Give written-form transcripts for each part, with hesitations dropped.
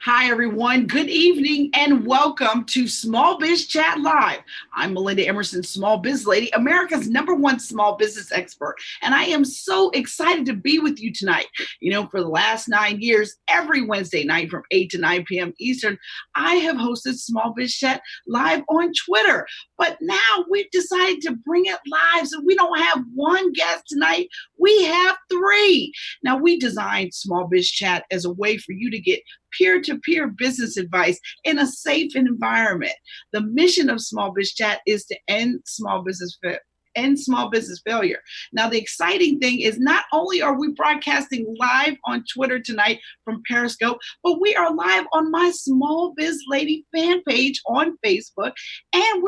Hi, everyone. Good evening and welcome to Small Biz Chat Live. I'm Melinda Emerson, Small Biz Lady, America's #1 small business expert. And I am so excited to be with you tonight. For the last 9 years, every Wednesday night from 8 to 9 p.m. Eastern, I have hosted Small Biz Chat Live on Twitter. But now we've decided to bring it live. So we don't have one guest tonight. We have three. Now, we designed Small Biz Chat as a way for you to get peer-to-peer business advice in a safe environment. The mission of Small Biz Chat is to end small business failure. Now, the exciting thing is not only are we broadcasting live on Twitter tonight from Periscope, but we are live on my Small Biz Lady fan page on Facebook, and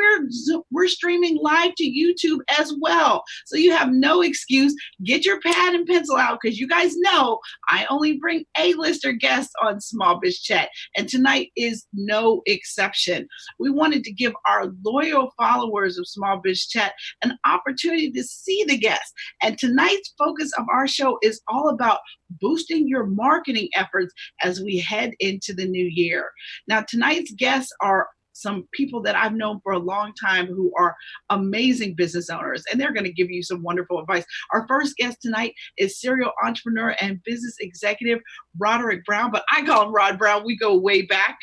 we're streaming live to YouTube as well. So you have no excuse. Get your pad and pencil out because you guys know I only bring A-lister guests on Small Biz Chat, and tonight is no exception. We wanted to give our loyal followers of Small Biz Chat an opportunity to see the guests. And tonight's focus of our show is all about boosting your marketing efforts as we head into the new year. Now, tonight's guests are some people that I've known for a long time who are amazing business owners, and they're going to give you some wonderful advice. Our first guest tonight is serial entrepreneur and business executive Roderick Brown, but I call him Rod Brown. We go way back.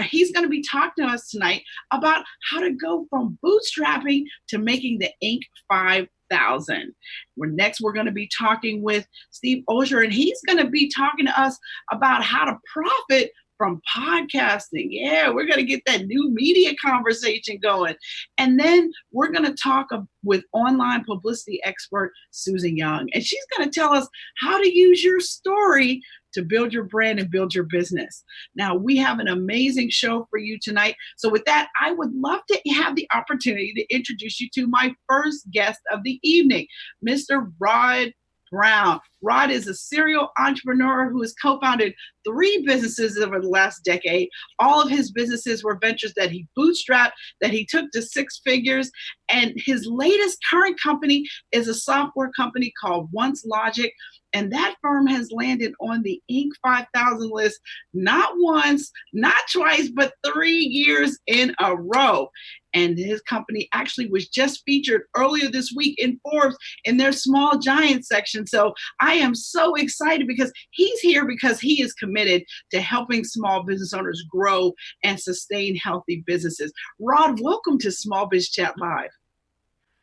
He's going to be talking to us tonight about how to go from bootstrapping to making the Inc. 5,000. We're going to be talking with Steve Olsher, and he's going to be talking to us about how to profit from podcasting. Yeah, we're going to get that new media conversation going. And then we're going to talk with online publicity expert Susan Young. And she's going to tell us how to use your story to build your brand and build your business. Now, we have an amazing show for you tonight. So with that, I would love to have the opportunity to introduce you to my first guest of the evening, Mr. Rod Brown. Rod is a serial entrepreneur who has co-founded 3 businesses over the last decade. All of his businesses were ventures that he bootstrapped, that he took to 6 figures. And his latest current company is a software company called OnceLogix. And that firm has landed on the Inc. 5,000 list not once, not twice, but 3 years in a row. And his company actually was just featured earlier this week in Forbes in their Small Giants section. So I am so excited because he's here because he is committed to helping small business owners grow and sustain healthy businesses. Rod, welcome to Small Biz Chat Live.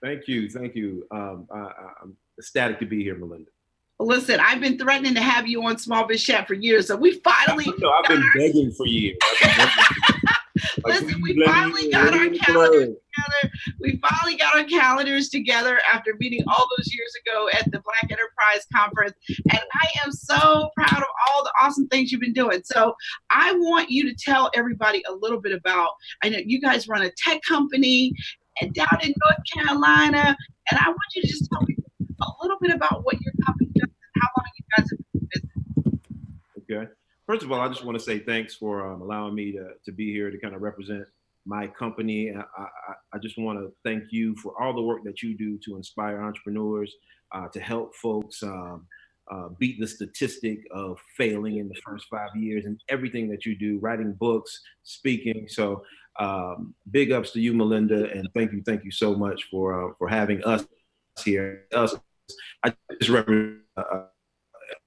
Thank you. I'm ecstatic to be here, Melinda. Listen, I've been threatening to have you on Small Biz Chat for years, so we finally. I've been begging for years. Listen, we finally got our calendars together. We finally got our calendars together after meeting all those years ago at the Black Enterprise Conference, and I am so proud of all the awesome things you've been doing. So I want you to tell everybody a little bit about. I know you guys run a tech company and down in North Carolina, and I want you to just tell me a little bit about what your company does and how long you guys have been in business. Okay. First of all, I just want to say thanks for allowing me to be here to kind of represent my company. I just want to thank you for all the work that you do to inspire entrepreneurs, to help folks beat the statistic of failing in the first 5 years and everything that you do, writing books, speaking. So big ups to you, Melinda, and thank you so much for having us here. I just represent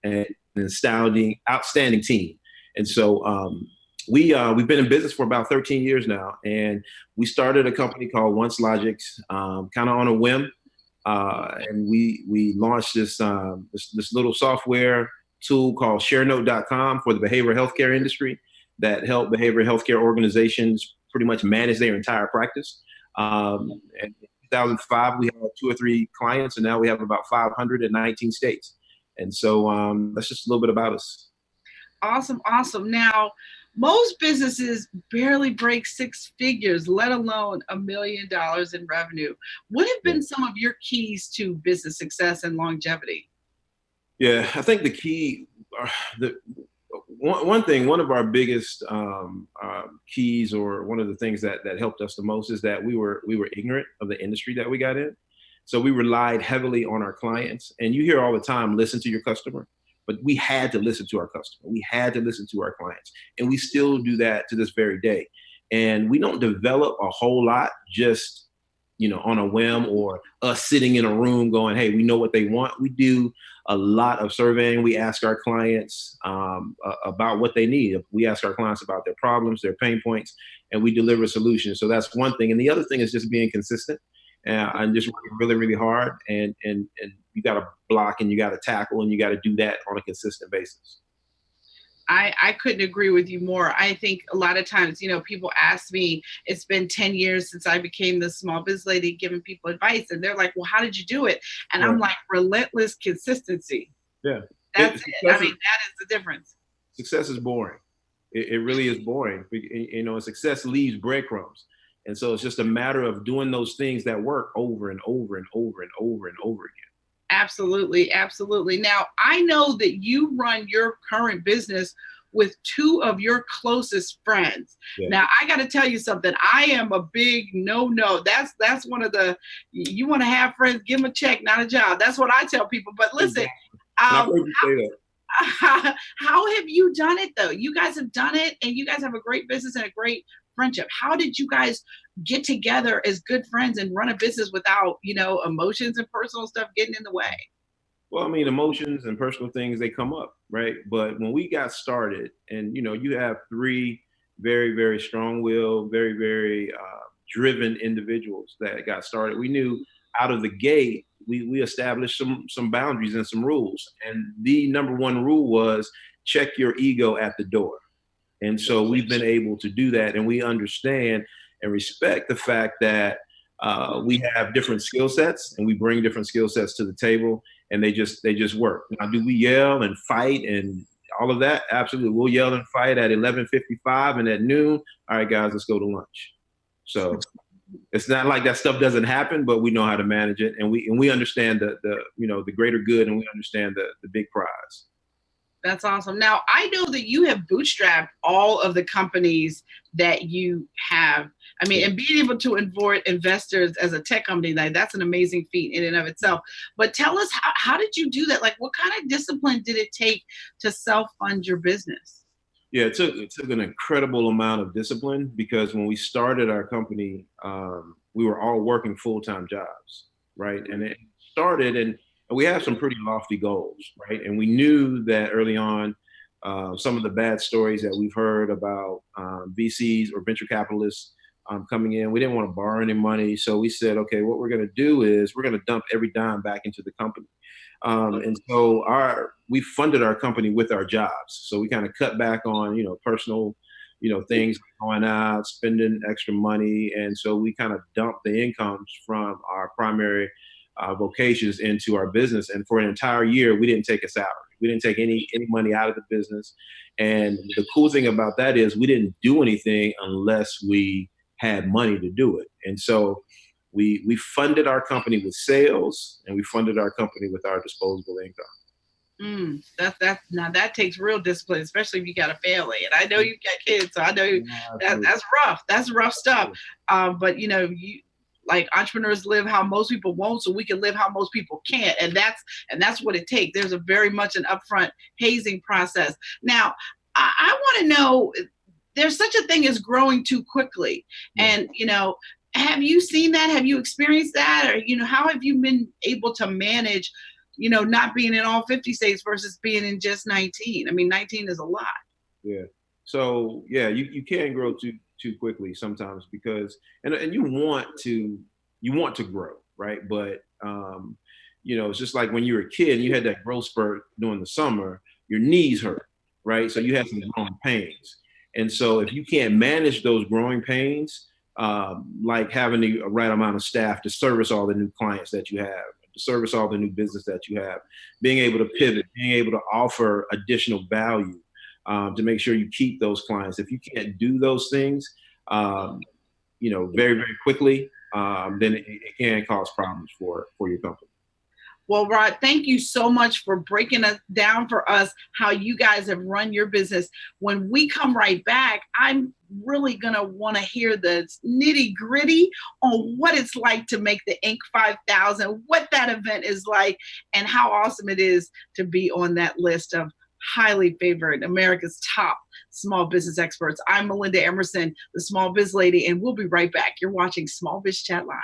an outstanding team. And so we've been in business for about 13 years now, and we started a company called OnceLogix, kind of on a whim. And we launched this little software tool called ShareNote.com for the behavioral healthcare industry that help behavioral healthcare organizations pretty much manage their entire practice. And 2005, we had 2 or 3 clients, and now we have about 519 states. And so that's just a little bit about us. Awesome. Now, most businesses barely break 6 figures, let alone $1 million in revenue. What have been some of your keys to business success and longevity? Yeah, I think the key, one of our biggest keys, or one of the things that helped us the most, is that we were ignorant of the industry that we got in. So we relied heavily on our clients. And you hear all the time, listen to your customer. but we had to listen to our customer. We had to listen to our clients. And we still do that to this very day. And we don't develop a whole lot just, on a whim or us sitting in a room going, hey, we know what they want. We do a lot of surveying. We ask our clients about what they need. We ask our clients about their problems, their pain points, and we deliver solutions. So that's one thing. And the other thing is just being consistent and just working really, really hard. And you got to block and you got to tackle and you got to do that on a consistent basis. I couldn't agree with you more. I think a lot of times, people ask me, it's been 10 years since I became the small biz lady giving people advice. And they're like, well, how did you do it? And I'm like, relentless consistency. Yeah. That's it. I mean, that is the difference. Success is boring. It really is boring. Success leaves breadcrumbs. And so it's just a matter of doing those things that work over and over and over and over and over again. Absolutely. Absolutely. Now, I know that you run your current business with two of your closest friends. Yeah. Now, I got to tell you something. I am a big no. That's one of the, you want to have friends, give them a check, not a job. That's what I tell people. But listen, how have you done it, though? You guys have done it, and you guys have a great business and a great friendship. How did you guys get together as good friends and run a business without, emotions and personal stuff getting in the way? Well, I mean, emotions and personal things, they come up, right? But when we got started and, you have three very, very strong-willed, very, very driven individuals that got started, we knew out of the gate, we established some boundaries and some rules. And the number one rule was check your ego at the door. And so we've been able to do that, and we understand and respect the fact that we have different skill sets, and we bring different skill sets to the table, and they just work. Now, do we yell and fight and all of that? Absolutely. We'll yell and fight at 11:55 and at noon. All right, guys, let's go to lunch. So it's not like that stuff doesn't happen, but we know how to manage it, and we understand the greater good, and we understand the big prize. That's awesome. Now, I know that you have bootstrapped all of the companies that you have. I mean, and being able to avoid investors as a tech company, that's an amazing feat in and of itself. But tell us, how did you do that? Like, what kind of discipline did it take to self-fund your business? Yeah, it took an incredible amount of discipline, because when we started our company, we were all working full-time jobs, right? And it started, and we have some pretty lofty goals, right? And we knew that early on, some of the bad stories that we've heard about VCs or venture capitalists coming in, we didn't want to borrow any money. So we said, okay, what we're going to do is we're going to dump every dime back into the company. And so we funded our company with our jobs. So we kind of cut back on, personal, things going out, spending extra money. And so we kind of dumped the incomes from our primary vocations into our business. And for an entire year, we didn't take a salary. We didn't take any money out of the business. And the cool thing about that is we didn't do anything unless we had money to do it. And so we funded our company with sales, and we funded our company with our disposable income. Now that takes real discipline, especially if you got a family. And I know you've got kids, so I know that's rough. That's rough stuff. But like, entrepreneurs live how most people won't, so we can live how most people can't. And that's what it takes. There's a very much an upfront hazing process. Now, I want to know, there's such a thing as growing too quickly. And, have you seen that? Have you experienced that? Or, how have you been able to manage, not being in all 50 states versus being in just 19? I mean, 19 is a lot. Yeah. So, yeah, you can grow too quickly sometimes, because and you want to grow, right? But it's just like when you were a kid and you had that growth spurt during the summer, your knees hurt, right? So you had some growing pains. And so if you can't manage those growing pains, like having the right amount of staff to service all the new clients that you have, to service all the new business that you have, being able to pivot, being able to offer additional value, to make sure you keep those clients. If you can't do those things, very, very quickly, then it can cause problems for your company. Well, Rod, thank you so much for breaking down for us how you guys have run your business. When we come right back, I'm really going to want to hear the nitty gritty on what it's like to make the Inc. 5000, what that event is like, and how awesome it is to be on that list of highly favored America's top small business experts. I'm Melinda Emerson, the Small Biz Lady, and we'll be right back. You're watching Small Biz Chat Live.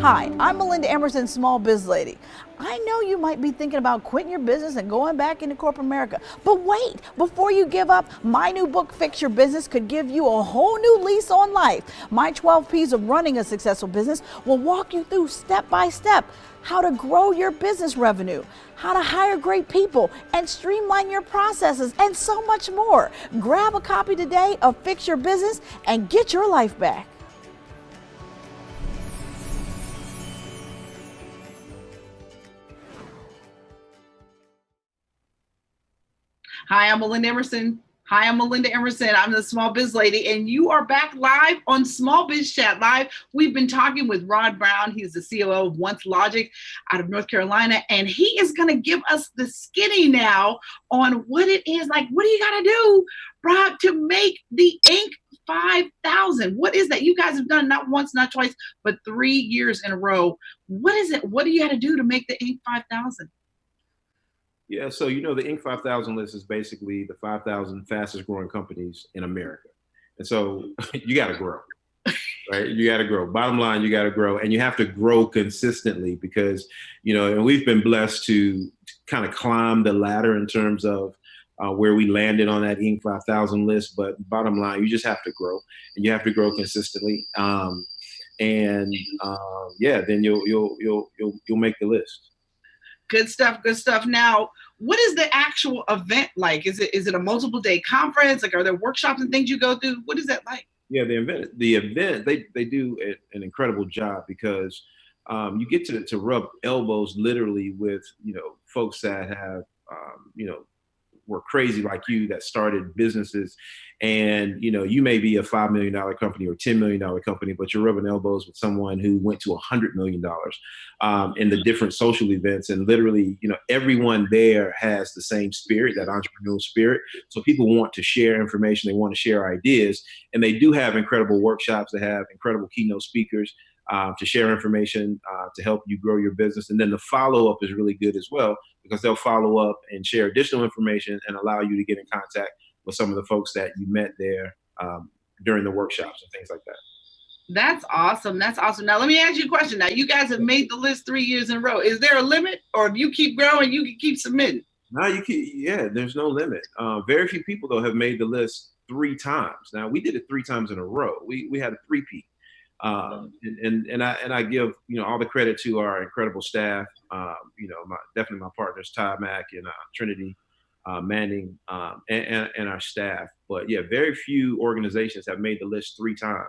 Hi, I'm Melinda Emerson, Small Biz Lady. I know you might be thinking about quitting your business and going back into corporate America, but wait, before you give up, my new book, Fix Your Business, could give you a whole new lease on life. My 12 P's of running a successful business will walk you through step by step how to grow your business revenue, how to hire great people, and streamline your processes, and so much more. Grab a copy today of Fix Your Business and get your life back. Hi, I'm Melinda Emerson. I'm the Small Biz Lady, and you are back live on Small Biz Chat Live. We've been talking with Rod Brown. He's the COO of OnceLogix out of North Carolina, and he is going to give us the skinny now on what it is. Like, what do you got to do, Rod, to make the Inc. 5000? What is that? You guys have done not once, not twice, but 3 years in a row. What is it? What do you got to do to make the Inc. 5000? Yeah, so the Inc. 5000 list is basically the 5,000 fastest growing companies in America. And so you got to grow, right? You got to grow. Bottom line, you got to grow, and you have to grow consistently because, and we've been blessed to kind of climb the ladder in terms of where we landed on that Inc. 5000 list. But bottom line, you just have to grow, and you have to grow consistently. Then you'll make the list. Good stuff. Good stuff. Now, what is the actual event like? Is it a multiple day conference? Like, are there workshops and things you go through? What is that like? Yeah, the event, they do an incredible job because you get to rub elbows literally with, folks that have, were crazy like you that started businesses. And, you may be a $5 million company or $10 million company, but you're rubbing elbows with someone who went to $100 million in the different social events. And literally, everyone there has the same spirit, that entrepreneurial spirit. So people want to share information. They want to share ideas. And they do have incredible workshops. They have incredible keynote speakers to share information to help you grow your business. And then the follow-up is really good as well, because they'll follow up and share additional information and allow you to get in contact with some of the folks that you met there during the workshops and things like that. That's awesome. That's awesome. Now, let me ask you a question. Now, you guys have made the list 3 years in a row. Is there a limit, or if you keep growing, you can keep submitting? No, there's no limit. Very few people, though, have made the list 3 times. Now, we did it 3 times in a row. We had a three-peat. And I give all the credit to our incredible staff. Definitely my partners Todd Mack and Trinity Manning and our staff. But yeah, very few organizations have made the list 3 times,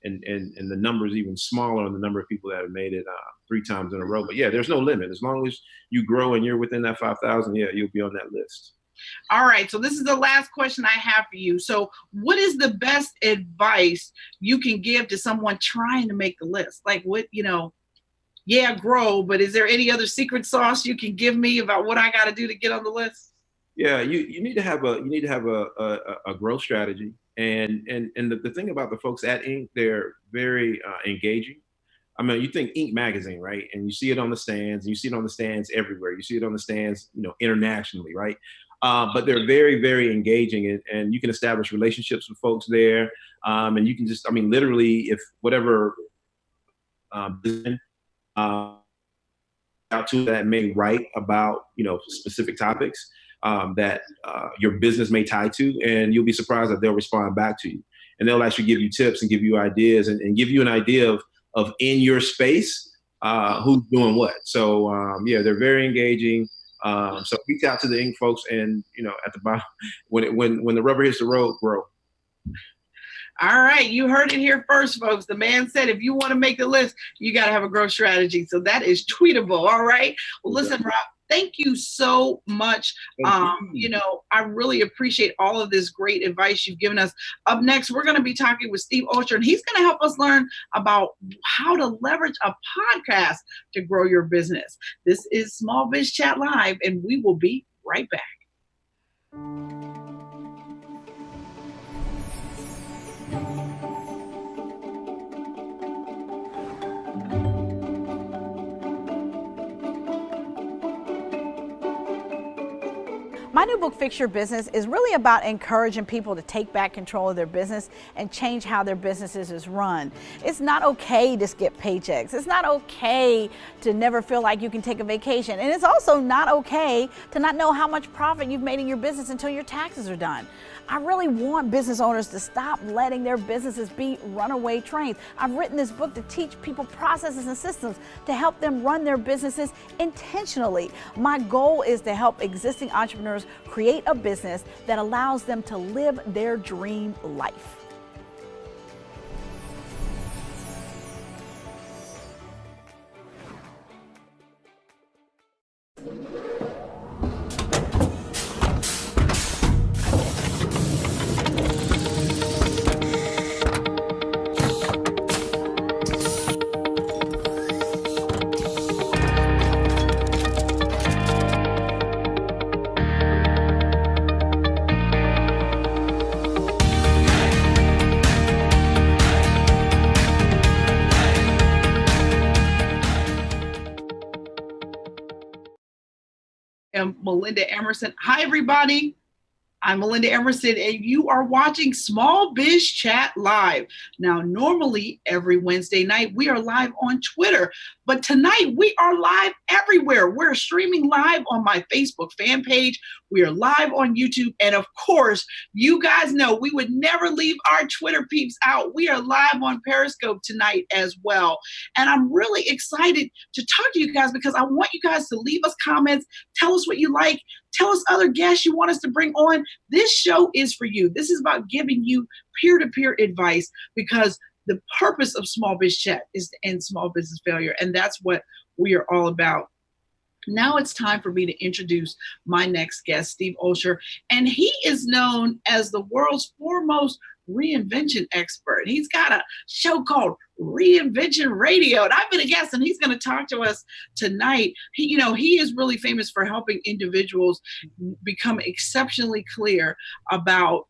and the number is even smaller on the number of people that have made it 3 times in a row. But yeah, there's no limit as long as you grow and you're within that 5,000. Yeah, you'll be on that list. All right. So this is the last question I have for you. So what is the best advice you can give to someone trying to make the list? Like, what, grow, but is there any other secret sauce you can give me about what I got to do to get on the list? Yeah, you need to have a growth strategy. And the thing about the folks at Inc., they're very engaging. I mean, you think Inc. magazine, right? And you see it on the stands, and you see it on the stands everywhere. You see it on the stands, internationally, right? But they're very, very engaging, and you can establish relationships with folks there. And you can just, literally, if whatever out to that may write about, specific topics that your business may tie to, and you'll be surprised that they'll respond back to you. And they'll actually give you tips and give you ideas and give you an idea of in your space, who's doing what. So they're very engaging. So reach out to the Inc. folks, and at the bottom, when the rubber hits the road, grow. All right, you heard it here first, folks. The man said, if you want to make the list, you got to have a growth strategy. So that is tweetable. All right. Well, listen, Rob, Thank you so much. I really appreciate all of this great advice you've given us. Up next, we're going to be talking with Steve Olsher, and he's going to help us learn about how to leverage a podcast to grow your business. This is Small Biz Chat Live, and we will be right back. My new book, Fix Your Business, is really about encouraging people to take back control of their business and change how their businesses is run. It's not okay to skip paychecks. It's not okay to never feel like you can take a vacation. And it's also not okay to not know how much profit you've made in your business until your taxes are done. I really want business owners to stop letting their businesses be runaway trains. I've written this book to teach people processes and systems to help them run their businesses intentionally. My goal is to help existing entrepreneurs create a business that allows them to live their dream life. I'm Melinda Emerson. Hi, everybody. I'm Melinda Emerson, and you are watching Small Biz Chat Live. Now, normally every Wednesday night, we are live on Twitter, but tonight we are live everywhere. We're streaming live on my Facebook fan page. We are live on YouTube. And of course, you guys know we would never leave our Twitter peeps out. We are live on Periscope tonight as well. And I'm really excited to talk to you guys because I want you guys to leave us comments, tell us what you like, tell us other guests you want us to bring on. This show is for you. This is about giving you peer-to-peer advice because the purpose of Small Biz Chat is to end small business failure. And that's what we are all about. Now it's time for me to introduce my next guest, Steve Olsher. And he is known as the world's foremost reinvention expert. He's got a show called Reinvention Radio, and I've been a guest, and he's going to talk to us tonight. He is really famous for helping individuals become exceptionally clear about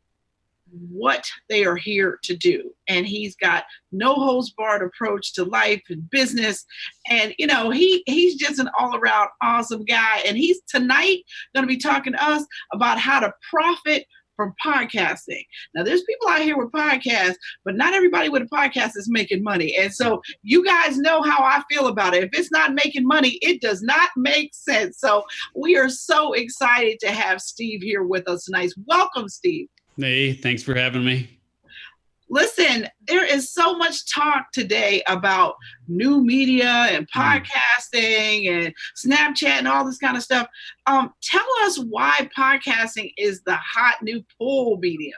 what they are here to do. And he's got no holds barred approach to life and business. And, he's just an all around awesome guy. And he's tonight going to be talking to us about how to profit from podcasting. Now, there's people out here with podcasts, but not everybody with a podcast is making money. And so you guys know how I feel about it. If it's not making money, it does not make sense. So we are so excited to have Steve here with us tonight. Welcome, Steve. Hey, thanks for having me. Listen, there is so much talk today about new media and podcasting and Snapchat and all this kind of stuff. Tell us why podcasting is the hot new pull medium.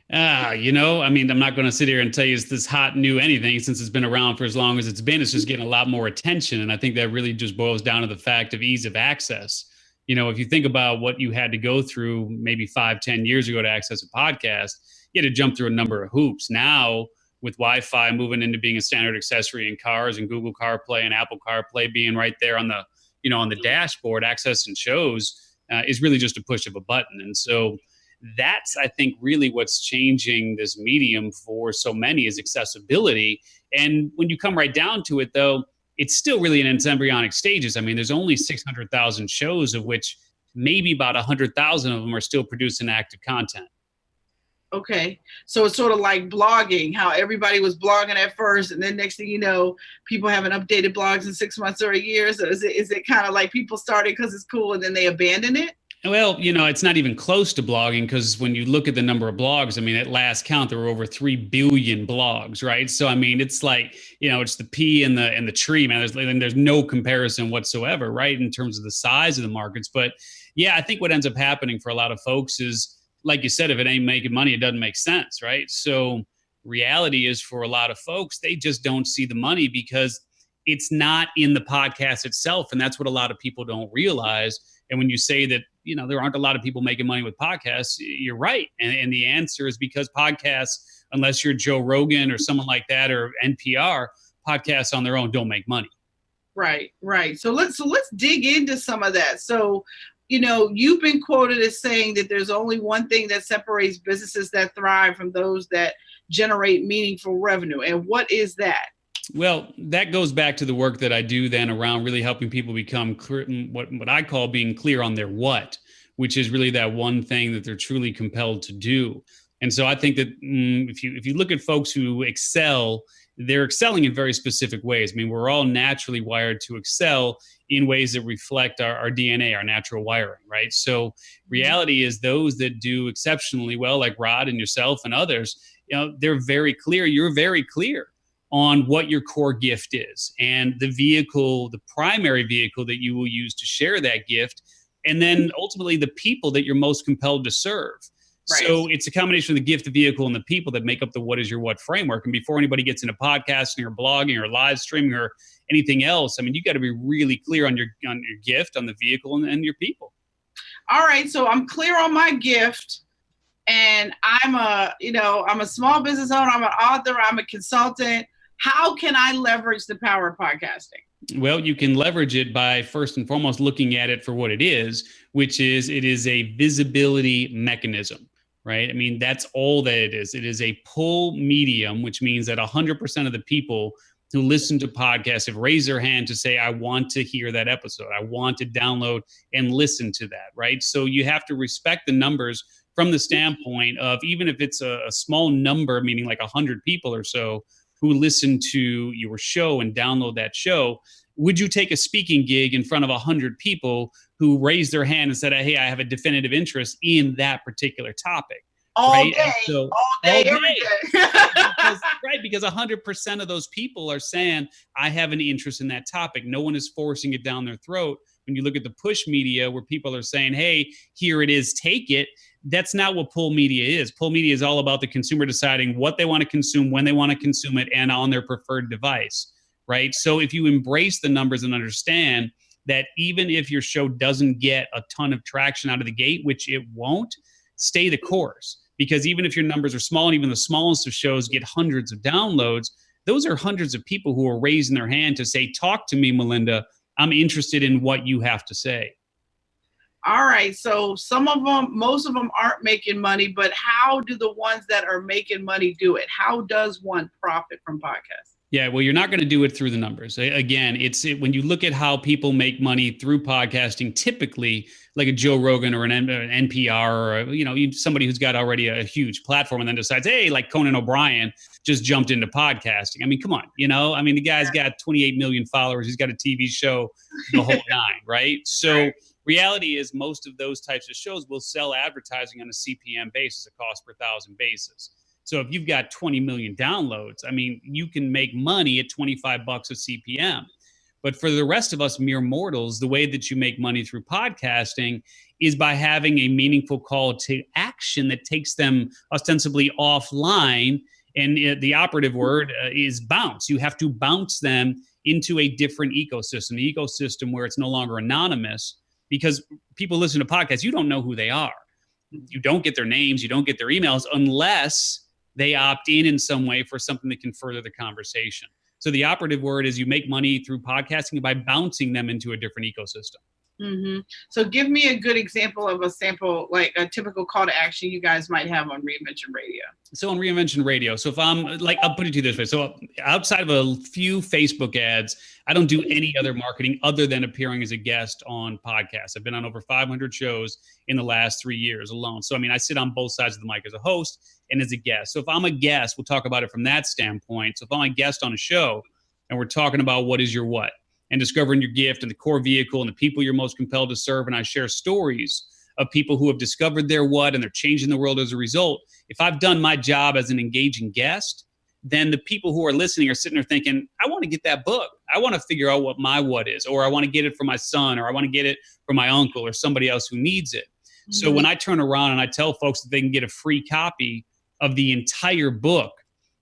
I'm not going to sit here and tell you it's this hot new anything since it's been around for as long as it's been. It's just getting a lot more attention. And I think that really just boils down to the fact of ease of access. If you think about what you had to go through maybe 5-10 years ago to access a podcast, you had to jump through a number of hoops. Now, with Wi-Fi moving into being a standard accessory in cars and Google CarPlay and Apple CarPlay being right there on the dashboard, accessing shows is really just a push of a button. And so that's, I think, really what's changing this medium for so many is accessibility. And when you come right down to it, though, it's still really in its embryonic stages. I mean, there's only 600,000 shows, of which maybe about 100,000 of them are still producing active content. Okay. So it's sort of like blogging, how everybody was blogging at first, and then next thing you know, people haven't updated blogs in 6 months or a year. So is it kind of like people started because it's cool and then they abandon it? Well, it's not even close to blogging, because when you look at the number of blogs, I mean, at last count, there were over 3 billion blogs, right? So, I mean, it's like, it's the pea and the tree, man. There's no comparison whatsoever, right, in terms of the size of the markets. But yeah, I think what ends up happening for a lot of folks is, like you said, if it ain't making money, it doesn't make sense, right? So reality is, for a lot of folks, they just don't see the money because it's not in the podcast itself. And that's what a lot of people don't realize. And when you say that, there aren't a lot of people making money with podcasts, you're right. And the answer is because podcasts, unless you're Joe Rogan or someone like that, or NPR, podcasts on their own don't make money. Right. So let's dig into some of that. So, you've been quoted as saying that there's only one thing that separates businesses that thrive from those that generate meaningful revenue. And what is that? Well, that goes back to the work that I do then around really helping people become clear, what I call being clear on their what, which is really that one thing that they're truly compelled to do. And so I think that if you look at folks who excel, they're excelling in very specific ways. I mean, we're all naturally wired to excel in ways that reflect our DNA, our natural wiring, right? So reality is those that do exceptionally well, like Rod and yourself and others, they're very clear. You're very clear on what your core gift is and the primary vehicle that you will use to share that gift. And then ultimately the people that you're most compelled to serve. Right. So it's a combination of the gift, the vehicle, and the people that make up the what is your what framework. And before anybody gets into podcasting or blogging or live streaming or anything else, I mean, you got to be really clear on your gift, on the vehicle, and your people. All right. So I'm clear on my gift, and I'm a small business owner. I'm an author. I'm a consultant. How can I leverage the power of podcasting? Well, you can leverage it by first and foremost looking at it for what it is, which is it is a visibility mechanism. Right? I mean, that's all that it is. It is a pull medium, which means that 100% of the people who listen to podcasts have raised their hand to say, I want to hear that episode. I want to download and listen to that, right? So you have to respect the numbers from the standpoint of, even if it's a small number, meaning like 100 people or so who listen to your show and download that show, would you take a speaking gig in front of 100 people who raised their hand and said, hey, I have a definitive interest in that particular topic? All right? day, so, all day, every day. Because 100% of those people are saying, I have an interest in that topic. No one is forcing it down their throat. When you look at the push media where people are saying, hey, here it is, take it, that's not what pull media is. Pull media is all about the consumer deciding what they want to consume, when they want to consume it, and on their preferred device, right? So if you embrace the numbers and understand that even if your show doesn't get a ton of traction out of the gate, which it won't, stay the course. Because even if your numbers are small, and even the smallest of shows get hundreds of downloads, those are hundreds of people who are raising their hand to say, talk to me, Melinda. I'm interested in what you have to say. All right. So most of them aren't making money, but how do the ones that are making money do it? How does one profit from podcasts? Yeah, well, you're not going to do it through the numbers. Again, when you look at how people make money through podcasting, typically like a Joe Rogan or an NPR or somebody who's got already a huge platform and then decides, hey, like Conan O'Brien just jumped into podcasting. I mean, come on, the guy's got 28 million followers. He's got a TV show, the whole nine, right? So reality is most of those types of shows will sell advertising on a CPM basis, a cost per thousand basis. So if you've got 20 million downloads, I mean, you can make money at $25 a CPM. But for the rest of us mere mortals, the way that you make money through podcasting is by having a meaningful call to action that takes them ostensibly offline. And the operative word is bounce. You have to bounce them into a different ecosystem, the ecosystem where it's no longer anonymous, because people listen to podcasts, you don't know who they are. You don't get their names, you don't get their emails unless they opt in some way for something that can further the conversation. So the operative word is you make money through podcasting by bouncing them into a different ecosystem. Mm-hmm. So give me a good example of a sample, like a typical call to action you guys might have on Reinvention Radio. So on Reinvention Radio, so if I'll put it to you this way. So outside of a few Facebook ads, I don't do any other marketing other than appearing as a guest on podcasts. I've been on over 500 shows in the last 3 years alone. So, I mean, I sit on both sides of the mic as a host and as a guest. So if I'm a guest, we'll talk about it from that standpoint. So if I'm a guest on a show and we're talking about what is your what, and discovering your gift and the core vehicle and the people you're most compelled to serve. And I share stories of people who have discovered their what and they're changing the world as a result. If I've done my job as an engaging guest, then the people who are listening are sitting there thinking, I want to get that book. I want to figure out what my what is, or I want to get it for my son, or I want to get it for my uncle or somebody else who needs it. Mm-hmm. So when I turn around and I tell folks that they can get a free copy of the entire book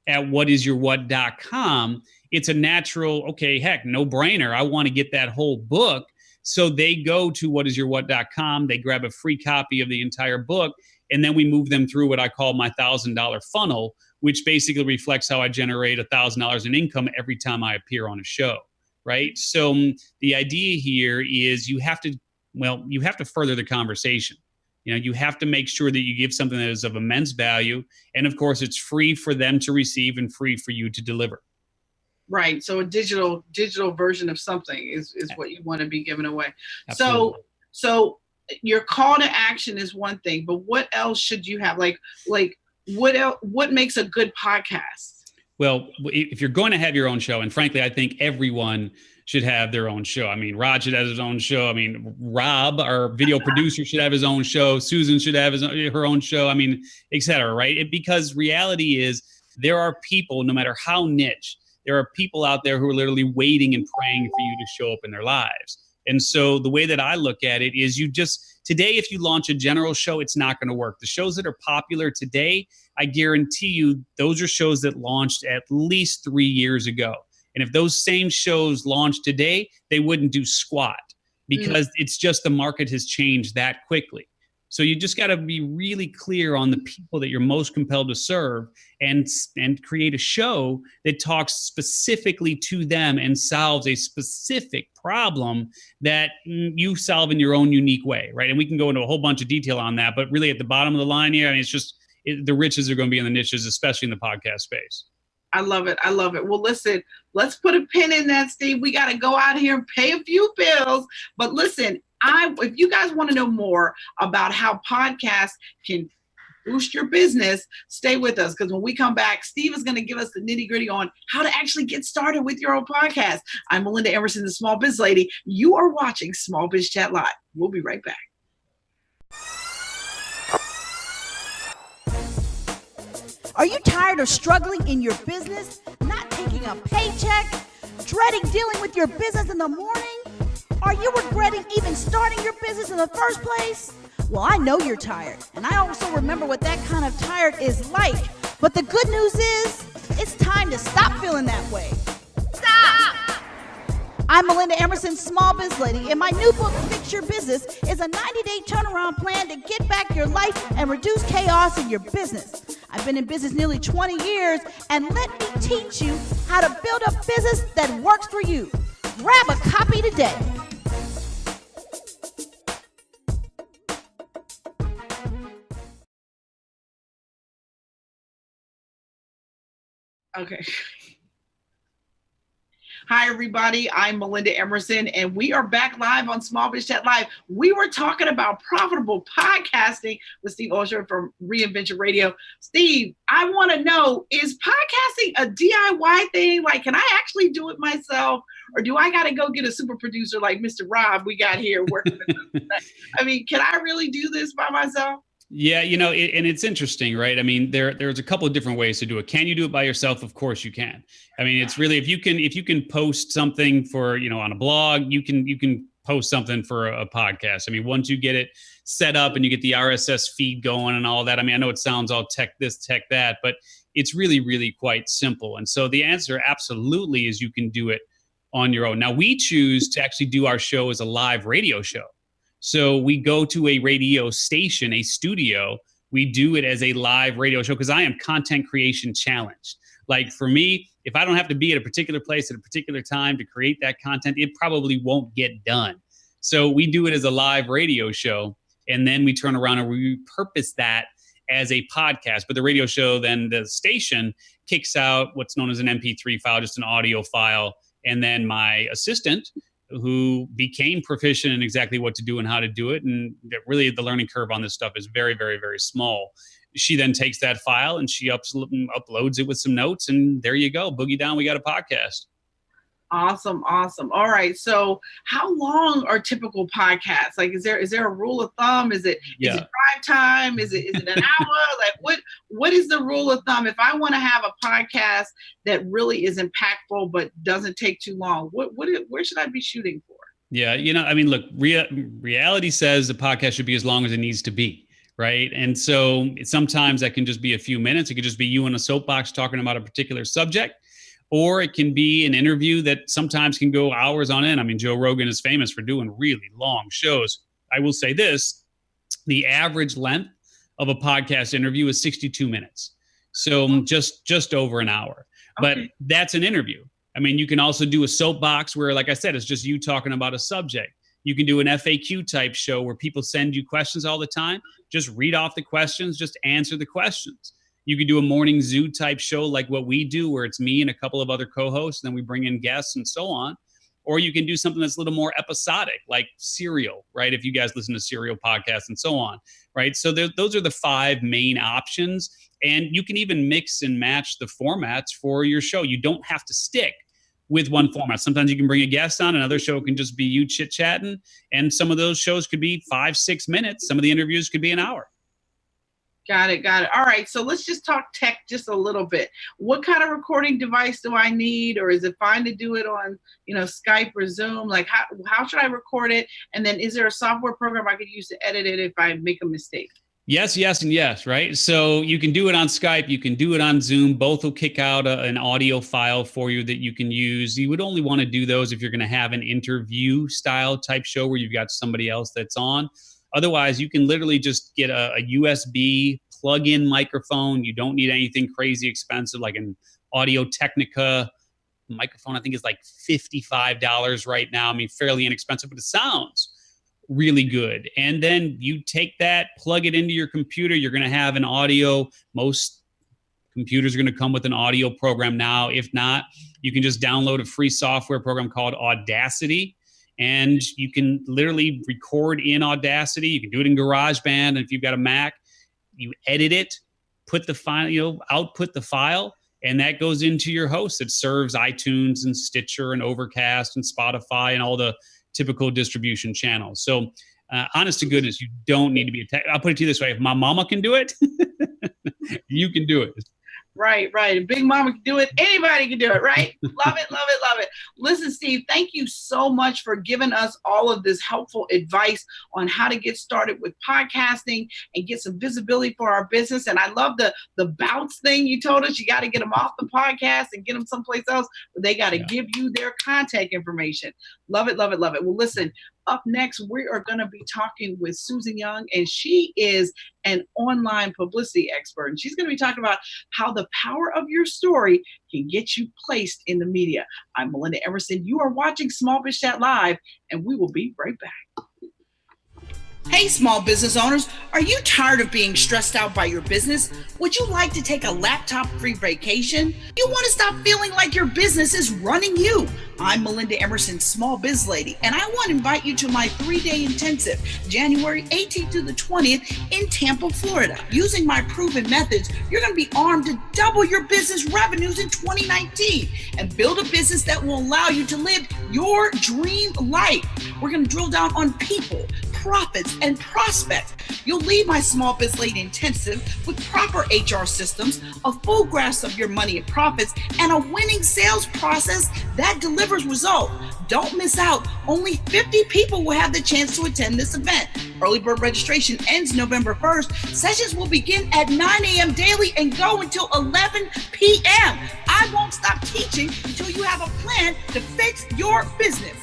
at whatisyourwhat.com, it's a natural, okay, heck, no brainer. I want to get that whole book. So they go to whatisyourwhat.com, they grab a free copy of the entire book, and then we move them through what I call my $1,000 funnel, which basically reflects how I generate $1,000 in income every time I appear on a show, right? So the idea here is you have to further the conversation. You have to make sure that you give something that is of immense value. And of course, it's free for them to receive and free for you to deliver. Right. So a digital version of something is what you want to be giving away. Absolutely. So your call to action is one thing, but what else should you have? Like what makes a good podcast? Well, if you're going to have your own show, and frankly, I think everyone should have their own show. I mean, Rod should have his own show. I mean, Rob, our video producer, should have his own show. Susan should have her own show. I mean, et cetera, right? Because reality is there are people, no matter how niche, there are people out there who are literally waiting and praying for you to show up in their lives. And so the way that I look at it is today, if you launch a general show, it's not going to work. The shows that are popular today, I guarantee you, those are shows that launched at least 3 years ago. And if those same shows launched today, they wouldn't do squat because it's just the market has changed that quickly. So you just got to be really clear on the people that you're most compelled to serve and create a show that talks specifically to them and solves a specific problem that you solve in your own unique way, right? And we can go into a whole bunch of detail on that, but really at the bottom of the line here, I mean, it's just the riches are going to be in the niches, especially in the podcast space. I love it. Well, listen, let's put a pin in that, Steve. We got to go out here and pay a few bills. But listen, if you guys want to know more about how podcasts can boost your business, stay with us, because when we come back, Steve is going to give us the nitty-gritty on how to actually get started with your own podcast. I'm Melinda Emerson, the Small Biz Lady. You are watching Small Biz Chat Live. We'll be right back. Are you tired of struggling in your business, not taking a paycheck, dreading dealing with your business in the morning? Are you regretting even starting your business in the first place? Well, I know you're tired, and I also remember what that kind of tired is like. But the good news is, it's time to stop feeling that way. Stop! I'm Melinda Emerson, Small Biz Lady, and my new book, Fix Your Business, is a 90-day turnaround plan to get back your life and reduce chaos in your business. I've been in business nearly 20 years, and let me teach you how to build a business that works for you. Grab a copy today. Okay. Hi, everybody. I'm Melinda Emerson, and we are back live on Small Biz Chat Live. We were talking about profitable podcasting with Steve Olsher from Reinvention Radio. Steve, I want to know, is podcasting a DIY thing? Like, can I actually do it myself? Or do I got to go get a super producer like Mr. Rob we got here working with us? I mean, can I really do this by myself? Yeah, and it's interesting, right? I mean, there's a couple of different ways to do it. Can you do it by yourself? Of course you can. I mean, it's really, if you can post something for, on a blog, you can post something for a podcast. I mean, once you get it set up and you get the RSS feed going and all that, I mean, I know it sounds all tech this, tech that, but it's really, really quite simple. And so the answer absolutely is you can do it on your own. Now, we choose to actually do our show as a live radio show. So we go to a radio station, a studio. We do it as a live radio show because I am content creation challenged. Like for me, if I don't have to be at a particular place at a particular time to create that content, it probably won't get done. So we do it as a live radio show, and then we turn around and we repurpose that as a podcast. But the radio show, then the station kicks out what's known as an MP3 file, just an audio file. And then my assistant, who became proficient in exactly what to do and how to do it, and really the learning curve on this stuff is very, very, very small. She then takes that file and she uploads it with some notes, and there you go. Boogie down, we got a podcast. Awesome. All right. So how long are typical podcasts? Like, is there a rule of thumb? Is it drive time? Is it an hour? Like what is the rule of thumb? If I want to have a podcast that really is impactful, but doesn't take too long, where should I be shooting for? Yeah. I mean, look, reality says the podcast should be as long as it needs to be. Right. And so sometimes that can just be a few minutes. It could just be you in a soapbox talking about a particular subject. or it can be an interview that sometimes can go hours on end. I mean, Joe Rogan is famous for doing really long shows. I will say this, the average length of a podcast interview is 62 minutes. So just over an hour. But that's an interview. I mean, you can also do a soapbox where, like I said, it's just you talking about a subject. You can do an FAQ type show where people send you questions all the time. Just read off the questions, just answer the questions. You could do a morning zoo type show like what we do, where it's me and a couple of other co-hosts, and then we bring in guests and so on. Or you can do something that's a little more episodic, like Serial, right? If you guys listen to Serial podcasts and so on, right? So those are the 5 main options. And you can even mix and match the formats for your show. You don't have to stick with one format. Sometimes you can bring a guest on, another show can just be you chit-chatting. And some of those shows could be 5-6 minutes. Some of the interviews could be an hour. Got it. All right. So let's just talk tech just a little bit. What kind of recording device do I need? Or is it fine to do it on, Skype or Zoom? Like how should I record it? And then is there a software program I could use to edit it if I make a mistake? Yes, and yes, right? So you can do it on Skype, you can do it on Zoom. Both will kick out an audio file for you that you can use. You would only want to do those if you're going to have an interview style type show where you've got somebody else that's on. Otherwise, you can literally just get a USB plug-in microphone. You don't need anything crazy expensive like an Audio-Technica microphone. I think is like $55 right now. I mean, fairly inexpensive, but it sounds really good. And then you take that, plug it into your computer. You're going to have an audio. Most computers are going to come with an audio program now. If not, you can just download a free software program called Audacity. And you can literally record in Audacity. You can do it in GarageBand. And if you've got a Mac, you edit it, put the file, output the file, and that goes into your host. It serves iTunes and Stitcher and Overcast and Spotify and all the typical distribution channels. So honest to goodness, you don't need to be a tech. I'll put it to you this way. If my mama can do it, you can do it. Right. And Big Mama can do it. Anybody can do it, right? Love it. Listen, Steve, thank you so much for giving us all of this helpful advice on how to get started with podcasting and get some visibility for our business. And I love the bounce thing you told us. You got to get them off the podcast and get them someplace else where they got to give you their contact information. Love it. Well, listen, up next, we are going to be talking with Susan Young, and she is an online publicity expert. And she's going to be talking about how the power of your story can get you placed in the media. I'm Melinda Emerson. You are watching Small Biz Chat Live, and we will be right back. Hey, small business owners, are you tired of being stressed out by your business? Would you like to take a laptop-free vacation? You want to stop feeling like your business is running you? I'm Melinda Emerson, Small Biz Lady, and I want to invite you to my 3-day intensive, January 18th to the 20th in Tampa, Florida. Using my proven methods, you're going to be armed to double your business revenues in 2019 and build a business that will allow you to live your dream life. We're going to drill down on people, profits, and prospects. You'll leave my Small Biz Lady intensive with proper HR systems, a full grasp of your money and profits, and a winning sales process that delivers results. Don't miss out. Only 50 people will have the chance to attend this event. Early bird registration ends November 1st. Sessions will begin at 9 a.m. daily and go until 11 p.m. I won't stop teaching until you have a plan to fix your business.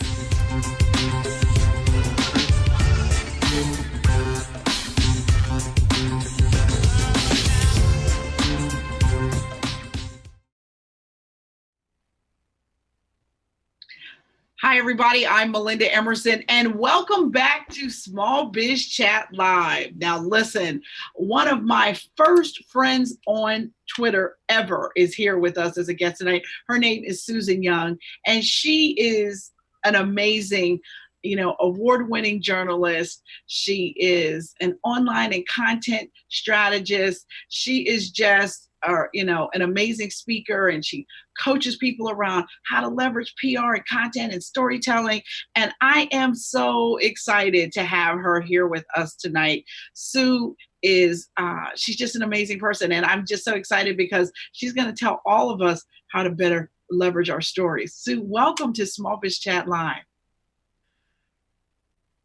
Hi, everybody. I'm Melinda Emerson, and welcome back to Small Biz Chat Live. Now, listen, one of my first friends on Twitter ever is here with us as a guest tonight. Her name is Susan Young, and she is an amazing, award-winning journalist. She is an online and content strategist. She is just an amazing speaker, and she coaches people around how to leverage PR and content and storytelling. And I am so excited to have her here with us tonight. Sue is, she's just an amazing person. And I'm just so excited because she's going to tell all of us how to better leverage our stories. Sue, welcome to Small Biz Chat Live.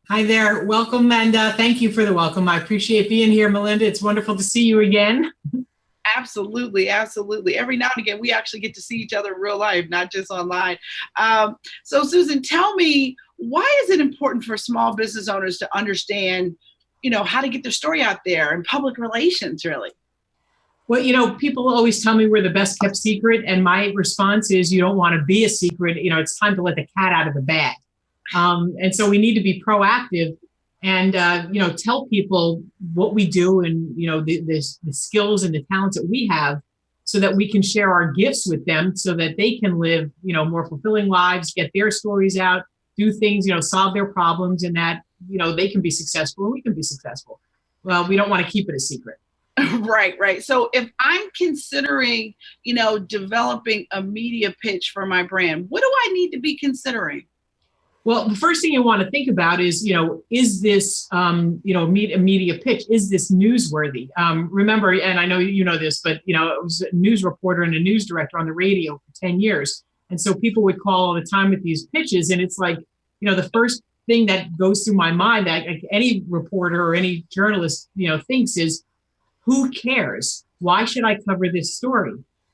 Hi there. Welcome. And thank you for the welcome. I appreciate being here, Melinda. It's wonderful to see you again. Absolutely, absolutely. Every now and again, we actually get to see each other in real life, not just online. So, Susan, tell me, why is it important for small business owners to understand, how to get their story out there and public relations, really? Well, people always tell me we're the best kept secret. And my response is, you don't want to be a secret. It's time to let the cat out of the bag. And so we need to be proactive and, tell people what we do and, the skills and the talents that we have so that we can share our gifts with them so that they can live, more fulfilling lives, get their stories out, do things, solve their problems, and that, they can be successful and we can be successful. Well, we don't want to keep it a secret. Right. So if I'm considering, developing a media pitch for my brand, what do I need to be considering? Well, the first thing you want to think about is, is this, a media pitch? Is this newsworthy? Remember, and I know you know this, but, I was a news reporter and a news director on the radio for 10 years. And so people would call all the time with these pitches. And it's like, the first thing that goes through my mind that like any reporter or any journalist, thinks is, who cares? Why should I cover this story?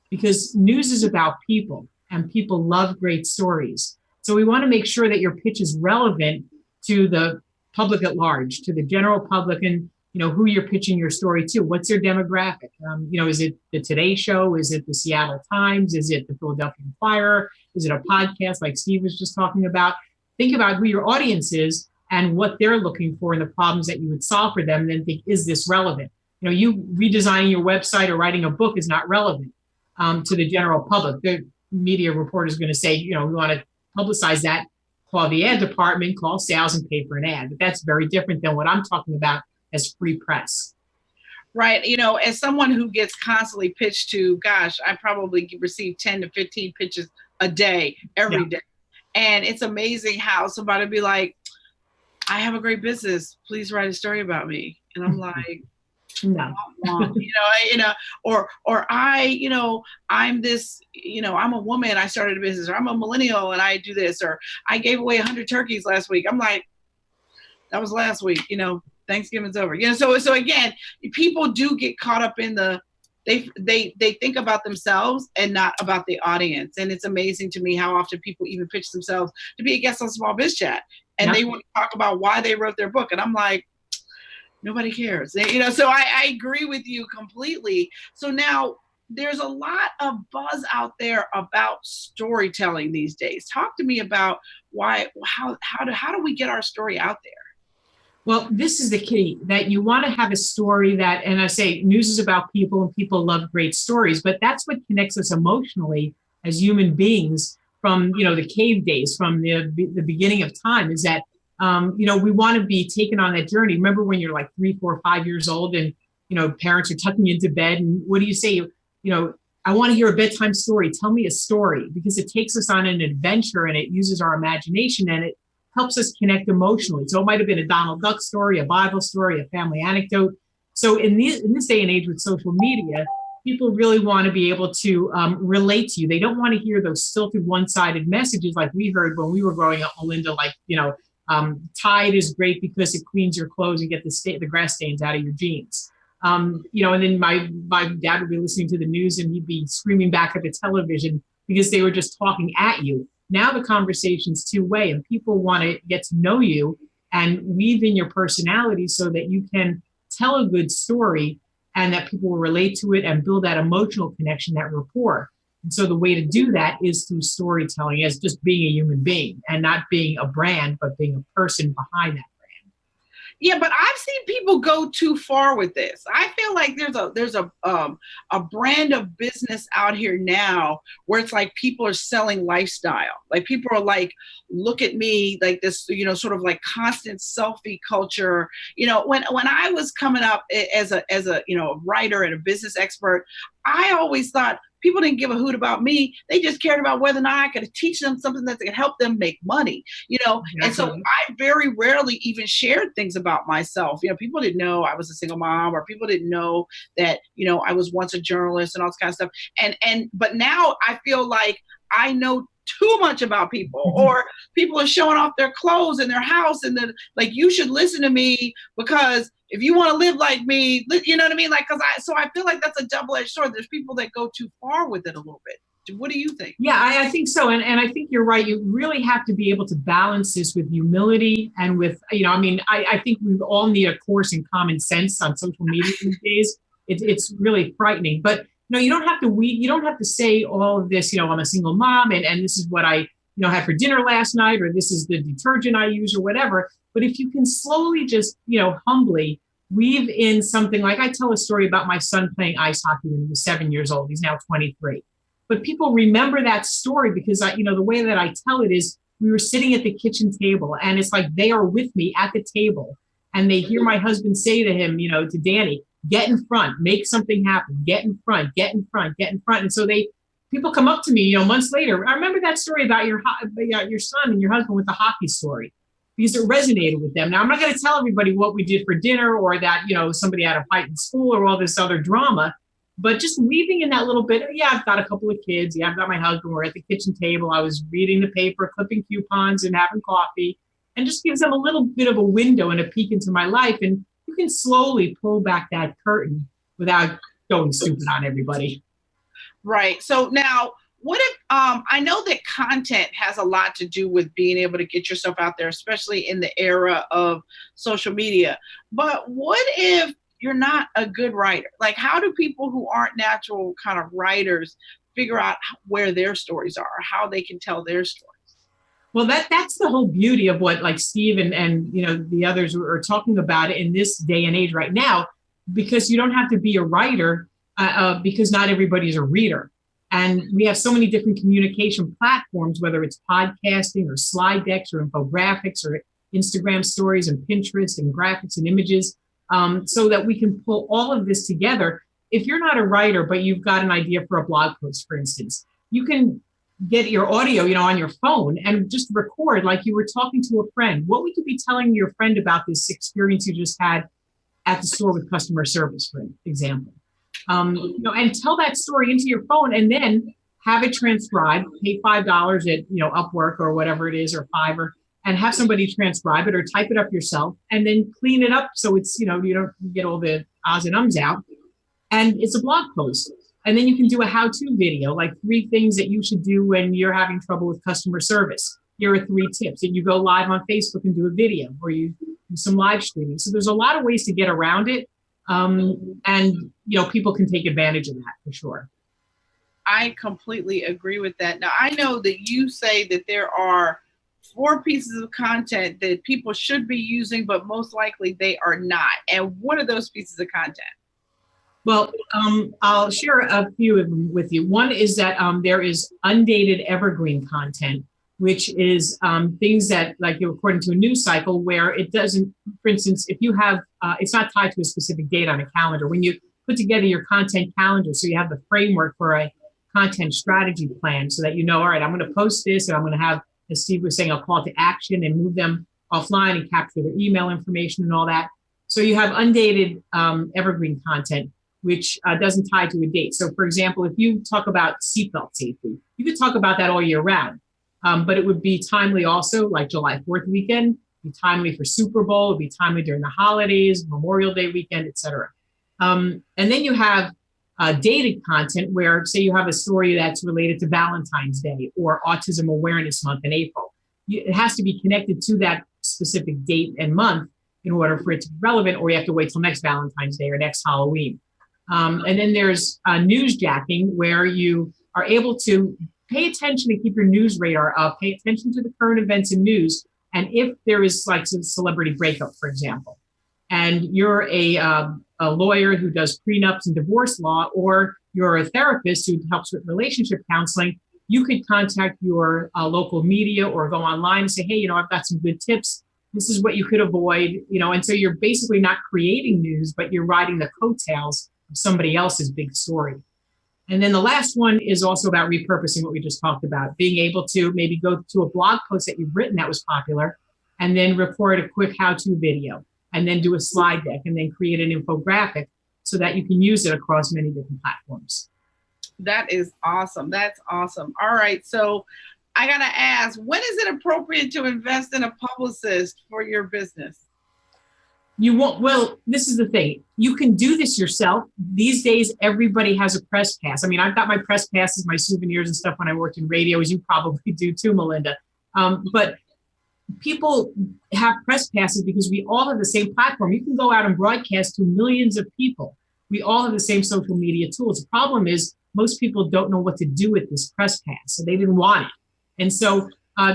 Because news is about people and people love great stories. So we want to make sure that your pitch is relevant to the public at large, to the general public and, who you're pitching your story to. What's their demographic? Is it the Today Show? Is it the Seattle Times? Is it the Philadelphia Inquirer? Is it a podcast like Steve was just talking about? Think about who your audience is and what they're looking for and the problems that you would solve for them. And then think, is this relevant? You redesigning your website or writing a book is not relevant to the general public. The media reporter is going to say, we want to publicize that, call the ad department, call sales and pay for an ad. But that's very different than what I'm talking about as free press. Right. As someone who gets constantly pitched to, gosh, I probably receive 10 to 15 pitches a day, every day. And it's amazing how somebody be like, I have a great business. Please write a story about me. And I'm like, no. Or I'm this, I'm a woman, I started a business, or I'm a millennial and I do this, or I gave away 100 turkeys last week. I'm like, that was last week, Thanksgiving's over. So again, people do get caught up in they think about themselves and not about the audience. And it's amazing to me how often people even pitch themselves to be a guest on Small Biz Chat. And they want to talk about why they wrote their book. And I'm like, nobody cares. So I agree with you completely. So now there's a lot of buzz out there about storytelling these days. Talk to me about how do we get our story out there? Well, this is the key, that you want to have a story that, and I say news is about people and people love great stories, but that's what connects us emotionally as human beings from, the cave days, from the beginning of time, is that we want to be taken on that journey. Remember when you're like 3, 4, 5 years old and, parents are tucking you into bed and what do you say? I want to hear a bedtime story. Tell me a story, because it takes us on an adventure and it uses our imagination and it helps us connect emotionally. So it might have been a Donald Duck story, a Bible story, a family anecdote. So in this day and age with social media, people really want to be able to relate to you. They don't want to hear those stilted one-sided messages like we heard when we were growing up, Melinda, like, Tide is great because it cleans your clothes and get the grass stains out of your jeans. And then my dad would be listening to the news and he'd be screaming back at the television because they were just talking at you. Now the conversation's two-way and people want to get to know you and weave in your personality so that you can tell a good story and that people will relate to it and build that emotional connection, that rapport. And so the way to do that is through storytelling, as just being a human being and not being a brand, but being a person behind that. Yeah, but I've seen people go too far with this. I feel like there's a brand of business out here now where it's like people are selling lifestyle. Like people are like, look at me, like this, sort of like constant selfie culture. When I was coming up as a writer and a business expert, I always thought people didn't give a hoot about me. They just cared about whether or not I could teach them something that could help them make money, And so I very rarely even shared things about myself. People didn't know I was a single mom, or people didn't know that, I was once a journalist and all this kind of stuff. But now I feel like I know too much about people, or people are showing off their clothes and their house, and then like, you should listen to me because if you want to live like me, you know what I mean? Like, so I feel like that's a double-edged sword. There's people that go too far with it a little bit. What do you think? Yeah, I think so. And I think you're right. You really have to be able to balance this with humility and with, I mean, I think we all need a course in common sense on social media these days. It's really frightening. But you don't have to say all of this, I'm a single mom and this is what I, had for dinner last night, or this is the detergent I use or whatever. But if you can slowly just, humbly weave in something, like I tell a story about my son playing ice hockey when he was 7 years old. He's now 23. But people remember that story because the way that I tell it is, we were sitting at the kitchen table and it's like they are with me at the table and they hear my husband say to him, to Danny, get in front, make something happen, get in front, get in front, get in front. And so people come up to me, months later. I remember that story about your son and your husband with the hockey story, because it resonated with them. Now, I'm not going to tell everybody what we did for dinner or that, somebody had a fight in school or all this other drama. But just weaving in that little bit, I've got a couple of kids. I've got my husband. We're at the kitchen table. I was reading the paper, clipping coupons and having coffee, and just gives them a little bit of a window and a peek into my life. And you can slowly pull back that curtain without going stupid on everybody. Right. So now, what if, I know that content has a lot to do with being able to get yourself out there, especially in the era of social media. But what if you're not a good writer? Like, how do people who aren't natural kind of writers figure out where their stories are, or how they can tell their stories? Well, that's the whole beauty of what like Steve and the others are talking about in this day and age right now, because you don't have to be a writer because not everybody's a reader. And we have so many different communication platforms, whether it's podcasting or slide decks or infographics or Instagram stories and Pinterest and graphics and images. So that we can pull all of this together. If you're not a writer, but you've got an idea for a blog post, for instance, you can get your audio, on your phone and just record like you were talking to a friend. What would you be telling your friend about this experience you just had at the store with customer service, for example? And tell that story into your phone and then have it transcribed, pay $5 at, Upwork or whatever it is, or Fiverr, and have somebody transcribe it or type it up yourself and then clean it up so it's, you don't get all the ahs and ums out. And it's a blog post. And then you can do a how-to video, like 3 things that you should do when you're having trouble with customer service. Here are 3 tips. And you go live on Facebook and do a video, or you do some live streaming. So there's a lot of ways to get around it. And, people can take advantage of that for sure. I completely agree with that. Now, I know that you say that there are 4 pieces of content that people should be using, but most likely they are not. And what are those pieces of content? Well, I'll share a few of them with you. One is that there is undated evergreen content, which is things that, like, according to a news cycle, where it doesn't, for instance, if you have, it's not tied to a specific date on a calendar. When you put together your content calendar, so you have the framework for a content strategy plan, so that all right, I'm going to post this, and I'm going to have, as Steve was saying, a call to action and move them offline and capture their email information and all that. So you have undated evergreen content, which doesn't tie to a date. So for example, if you talk about seatbelt safety, you could talk about that all year round, but it would be timely also, like July 4th weekend, be timely for Super Bowl, it'd be timely during the holidays, Memorial Day weekend, et cetera. And then you have dated content where, say you have a story that's related to Valentine's Day or Autism Awareness Month in April. It has to be connected to that specific date and month in order for it to be relevant, or you have to wait till next Valentine's Day or next Halloween. And then there's newsjacking, where you are able to pay attention to keep your news radar up, pay attention to the current events in news. And if there is like some celebrity breakup, for example, and you're a lawyer who does prenups and divorce law, or you're a therapist who helps with relationship counseling, you could contact your local media or go online and say, hey, I've got some good tips. This is what you could avoid, and so you're basically not creating news, but you're riding the coattails of somebody else's big story. And then the last one is also about repurposing what we just talked about, being able to maybe go to a blog post that you've written that was popular and then record a quick how-to video and then do a slide deck and then create an infographic so that you can use it across many different platforms. That is awesome. That's awesome. All right. So I got to ask, when is it appropriate to invest in a publicist for your business? You won't. Well, this is the thing. You can do this yourself. These days, everybody has a press pass. I mean, I've got my press passes, my souvenirs and stuff when I worked in radio, as you probably do too, Melinda. But people have press passes because we all have the same platform. You can go out and broadcast to millions of people. We all have the same social media tools. The problem is most people don't know what to do with this press pass, so they didn't want it. And so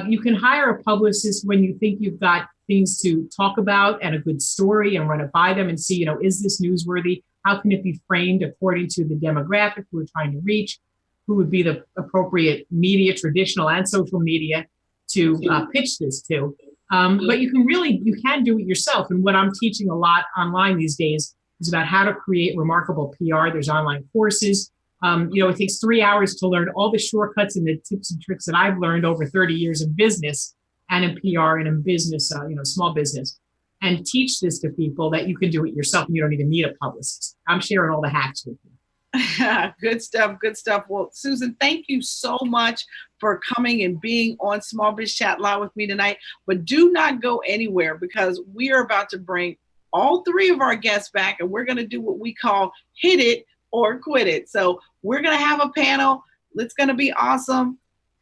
you can hire a publicist when you think you've got things to talk about and a good story and run it by them and see, is this newsworthy? How can it be framed according to the demographic who we're trying to reach? Who would be the appropriate media, traditional and social media, to pitch this to? But you can do it yourself. And what I'm teaching a lot online these days is about how to create remarkable PR. There's online courses. It takes 3 hours to learn all the shortcuts and the tips and tricks that I've learned over 30 years in business and in PR and in business, small business, and teach this to people that you can do it yourself and you don't even need a publicist. I'm sharing all the hacks with you. Good stuff. Good stuff. Well, Susan, thank you so much for coming and being on Small Biz Chat Live with me tonight. But do not go anywhere, because we are about to bring all three of our guests back, and we're going to do what we call hit it or quit it. So we're going to have a panel. It's going to be awesome.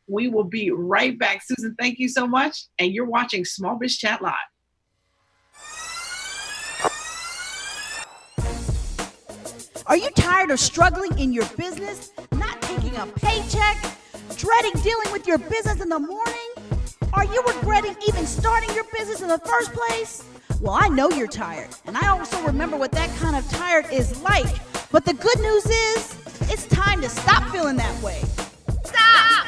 We will be right back. Susan, thank you so much. And you're watching Small Biz Chat Live. Are you tired of struggling in your business, not taking a paycheck, dreading dealing with your business in the morning? Are you regretting even starting your business in the first place? Well, I know you're tired, and I also remember what that kind of tired is like. But the good news is, it's time to stop feeling that way. Stop!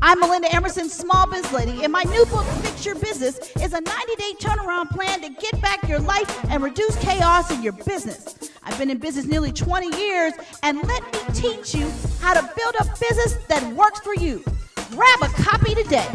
I'm Melinda Emerson, Small Biz Lady, and my new book, Fix Your Business, is a 90-day turnaround plan to get back your life and reduce chaos in your business. I've been in business nearly 20 years, and let me teach you how to build a business that works for you. Grab a copy today.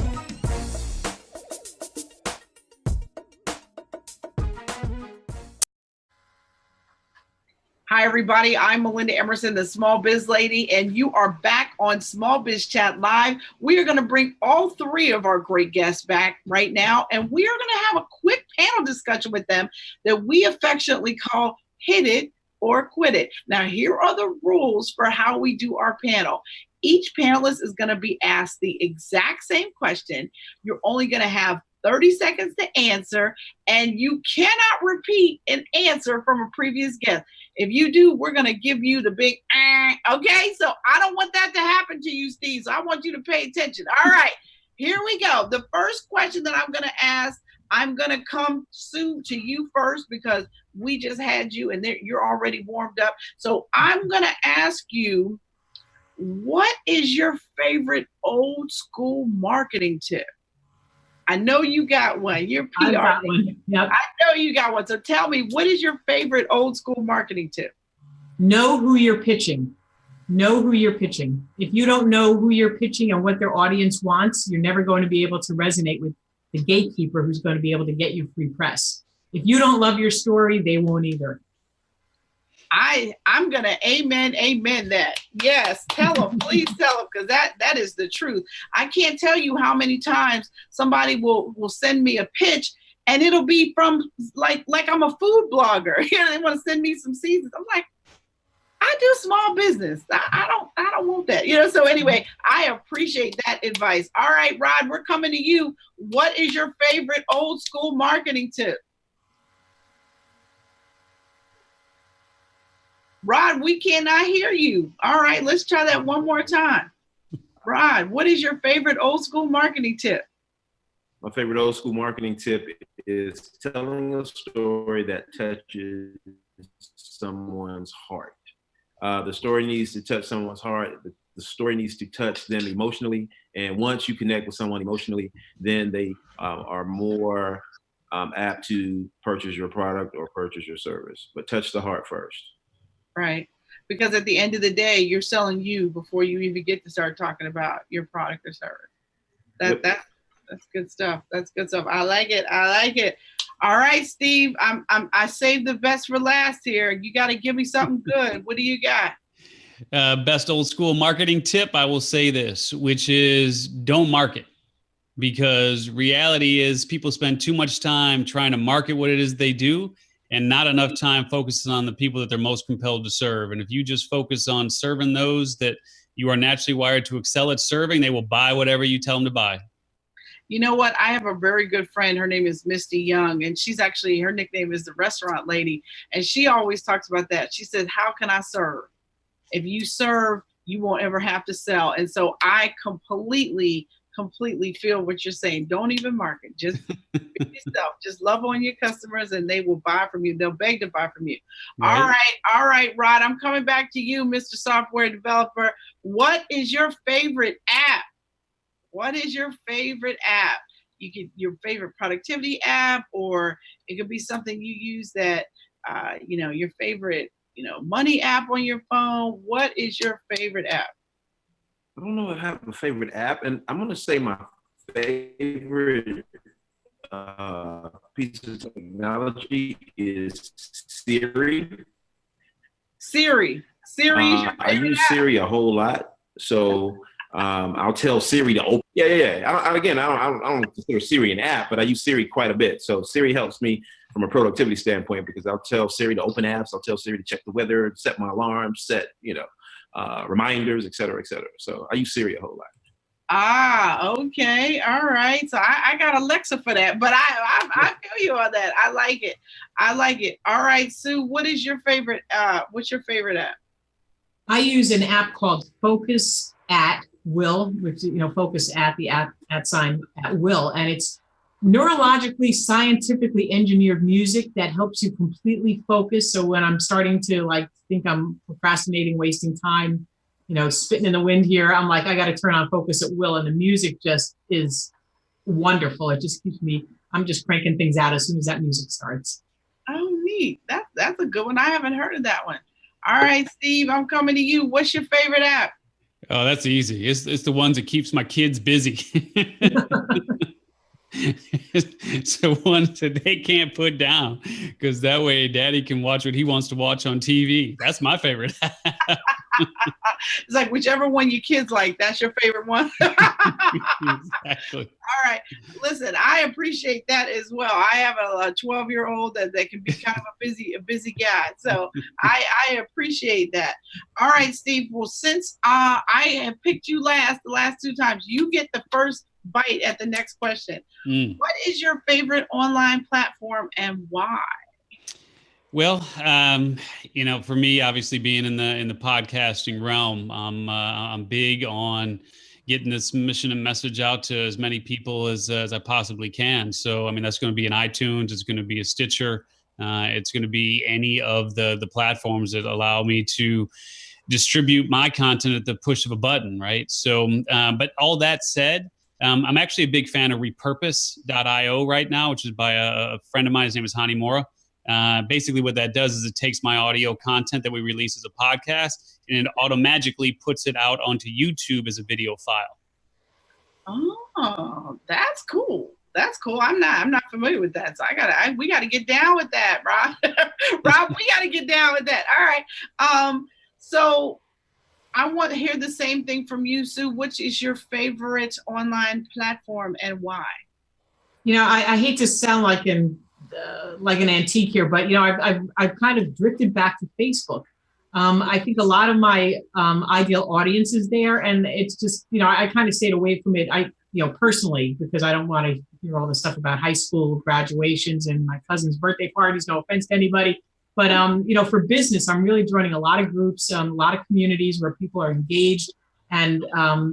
Hi, everybody. I'm Melinda Emerson, the Small Biz Lady, and you are back on Small Biz Chat Live. We are going to bring all three of our great guests back right now, and we are going to have a quick panel discussion with them that we affectionately call Hit It or Quit It. Now, here are the rules for how we do our panel. Each panelist is going to be asked the exact same question. You're only going to have 30 seconds to answer, and you cannot repeat an answer from a previous guest. If you do, we're going to give you the big, okay? So I don't want that to happen to you, Steve. So I want you to pay attention. All right, here we go. The first question that I'm going to ask, I'm going to come soon to you first because we just had you and you're already warmed up. So I'm going to ask you, what is your favorite old school marketing tip? I know you got one. You're PR. I got one. Yep. I know you got one. So tell me, what is your favorite old school marketing tip? Know who you're pitching. Know who you're pitching. If you don't know who you're pitching and what their audience wants, you're never going to be able to resonate with the gatekeeper who's going to be able to get you free press. If you don't love your story, they won't either. I'm going to amen that. Yes, tell them, please tell them, because that is the truth. I can't tell you how many times somebody will send me a pitch and it'll be from like I'm a food blogger. They want to send me some seasons. I'm like, I do small business. I don't want that. So anyway, I appreciate that advice. All right, Rod, we're coming to you. What is your favorite old school marketing tip? Rod, we cannot hear you. All right, let's try that one more time. Rod, what is your favorite old school marketing tip? My favorite old school marketing tip is telling a story that touches someone's heart. The story needs to touch someone's heart. The story needs to touch them emotionally. And once you connect with someone emotionally, then they are more apt to purchase your product or purchase your service. But touch the heart first. Right. Because at the end of the day, you're selling you before you even get to start talking about your product or service. That's good stuff. That's good stuff. I like it. All right, Steve, I saved the best for last here. You got to give me something good. What do you got? Best old school marketing tip, I will say this, which is don't market, because reality is people spend too much time trying to market what it is they do and not enough time focusing on the people that they're most compelled to serve. And if you just focus on serving those that you are naturally wired to excel at serving, they will buy whatever you tell them to buy. You know what? I have a very good friend. Her name is Misty Young, and she's actually, her nickname is the restaurant lady. And she always talks about that. She said, how can I serve? If you serve, you won't ever have to sell. And so I completely feel what you're saying. Don't even market. Just be yourself. Just love on your customers and they will buy from you. They'll beg to buy from you. Right. All right, Rod, I'm coming back to you, Mr. Software Developer. What is your favorite app? What is your favorite app? Your favorite productivity app, or it could be something you use that, your favorite, money app on your phone. What is your favorite app? I don't know if I have a favorite app, and I'm going to say my favorite piece of technology is Siri. Siri is your favorite I use app? Siri a whole lot, so I'll tell Siri to open. Yeah. I don't consider Siri an app, but I use Siri quite a bit. So Siri helps me from a productivity standpoint because I'll tell Siri to open apps. I'll tell Siri to check the weather, set my alarms, set reminders, et cetera, et cetera. So I use Siri a whole lot. Okay. All right. So I got Alexa for that, but I feel you on that. I like it. All right, Sue, what is your favorite? What's your favorite app? I use an app called Focus at Will, which, focus at the at sign at will. And it's neurologically, scientifically engineered music that helps you completely focus. So when I'm starting to think I'm procrastinating, wasting time, spitting in the wind here, I'm like, I got to turn on Focus at Will. And the music just is wonderful. It just keeps me, I'm just cranking things out as soon as that music starts. Oh, neat. That's a good one. I haven't heard of that one. All right, Steve, I'm coming to you. What's your favorite app? Oh, that's easy. It's the ones that keeps my kids busy. It's the ones that they can't put down, because that way daddy can watch what he wants to watch on TV. That's my favorite. It's like whichever one your kids like, that's your favorite one. Exactly. All right. Listen, I appreciate that as well. I have a 12-year-old that can be kind of a busy guy. So I appreciate that. All right, Steve. Well, since I have picked you the last two times, you get the first bite at the next question. What is your favorite online platform and why? Well, for me, obviously being in the podcasting realm, I'm big on getting this mission and message out to as many people as I possibly can. So, that's going to be an iTunes. It's going to be a Stitcher. It's going to be any of the platforms that allow me to distribute my content at the push of a button, right? So, but all that said, I'm actually a big fan of repurpose.io right now, which is by a friend of mine. His name is Hani Mora. Basically what that does is it takes my audio content that we release as a podcast and it automatically puts it out onto YouTube as a video file. Oh, that's cool. That's cool. I'm not familiar with that. So we got to get down with that, Rob. Rob, we got to get down with that. All right. So I want to hear the same thing from you, Sue. Which is your favorite online platform and why? I hate to sound like an antique here, but I've kind of drifted back to Facebook. I think a lot of my ideal audience is there, and it's just I kind of stayed away from it. Personally, because I don't want to hear all the stuff about high school graduations and my cousin's birthday parties. No offense to anybody, but for business, I'm really joining a lot of groups, a lot of communities where people are engaged, and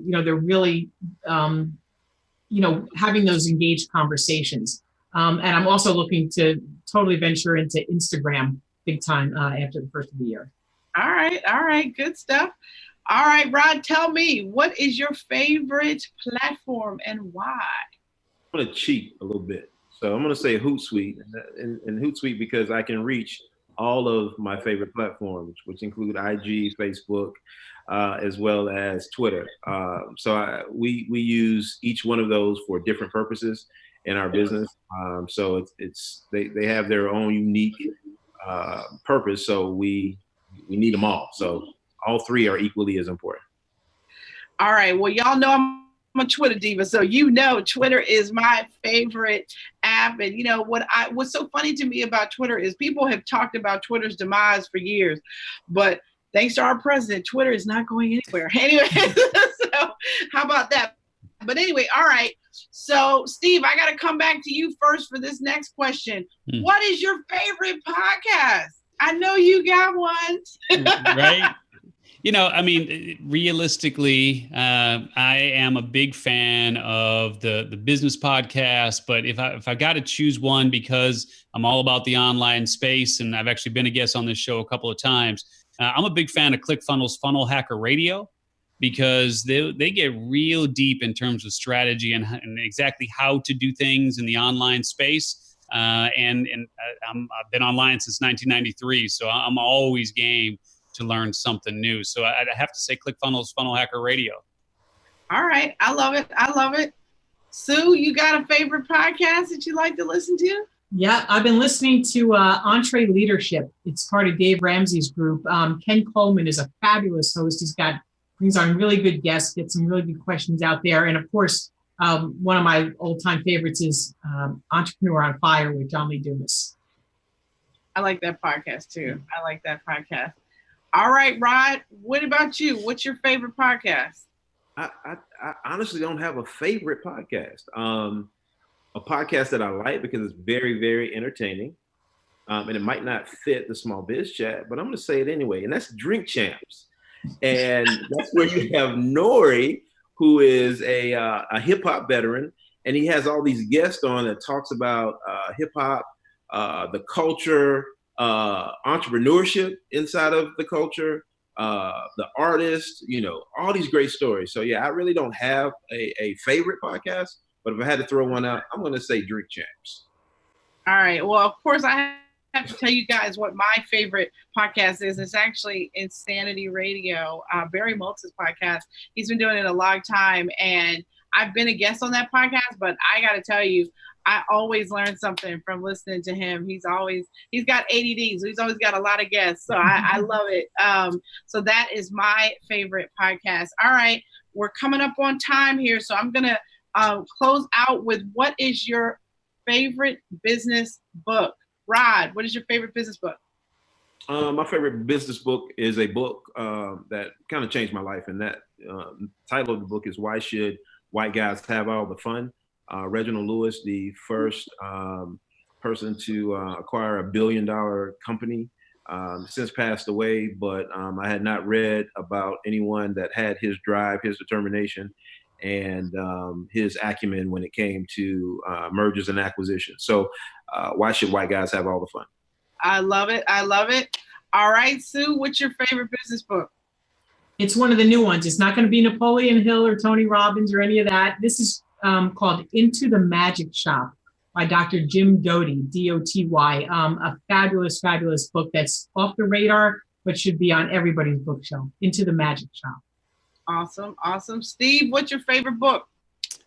they're really having those engaged conversations. And I'm also looking to totally venture into Instagram big time after the first of the year. All right, good stuff. All right, Rod, tell me, what is your favorite platform and why? I'm going to cheat a little bit. So I'm going to say Hootsuite, and Hootsuite because I can reach all of my favorite platforms, which include IG, Facebook, as well as Twitter. So we use each one of those for different purposes in our business. So they have their own unique purpose. So we need them all. So all three are equally as important. All right. Well, y'all know I'm a Twitter diva, so you know Twitter is my favorite app. And you know what's so funny to me about Twitter is people have talked about Twitter's demise for years, but thanks to our president, Twitter is not going anywhere. Anyway, so how about that? But anyway, all right. So Steve, I got to come back to you first for this next question. What is your favorite podcast? I know you got one. Right. You know, I mean, realistically, I am a big fan of the business podcast. But if I got to choose one, because I'm all about the online space, and I've actually been a guest on this show a couple of times, I'm a big fan of ClickFunnels Funnel Hacker Radio, because they get real deep in terms of strategy and exactly how to do things in the online space. I've been online since 1993, so I'm always game to learn something new. So I'd have to say ClickFunnels Funnel Hacker Radio. All right. I love it. I love it. Sue, you got a favorite podcast that you like to listen to? Yeah, I've been listening to Entree Leadership. It's part of Dave Ramsey's group. Ken Coleman is a fabulous host. Brings on really good guests, gets some really good questions out there. And of course, one of my old-time favorites is Entrepreneur on Fire with John Lee Dumas. I like that podcast too. I like that podcast. All right, Rod, what about you? What's your favorite podcast? I honestly don't have a favorite podcast. A podcast that I like because it's very, very entertaining. And it might not fit the Small Biz Chat, but I'm going to say it anyway. And that's Drink Champs. And that's where you have Nori, who is a hip hop veteran. And he has all these guests on that talks about hip hop, the culture, entrepreneurship inside of the culture, the artist, all these great stories. So yeah, I really don't have a favorite podcast, but if I had to throw one out, I'm going to say Drink Champs. All right. Well, of course, I have to tell you guys what my favorite podcast is. It's actually Insanity Radio, Barry Maltz's podcast. He's been doing it a long time, and I've been a guest on that podcast, but I got to tell you, I always learn something from listening to him. He's got ADD, so he's always got a lot of guests. So I love it. So that is my favorite podcast. All right. We're coming up on time here. So I'm going to close out with, what is your favorite business book? Rod, what is your favorite business book? My favorite business book is a book that kind of changed my life. And that title of the book is Why Should White Guys Have All the Fun? Reginald Lewis, the first person to acquire $1 billion company, since passed away, but I had not read about anyone that had his drive, his determination, and his acumen when it came to mergers and acquisitions. So why should white guys have all the fun? I love it. I love it. All right, Sue, what's your favorite business book? It's one of the new ones. It's not going to be Napoleon Hill or Tony Robbins or any of that. This is called Into the Magic Shop by Dr. Jim Doty, D-O-T-Y. A fabulous, fabulous book that's off the radar, but should be on everybody's bookshelf. Into the Magic Shop. Awesome. Awesome. Steve, what's your favorite book?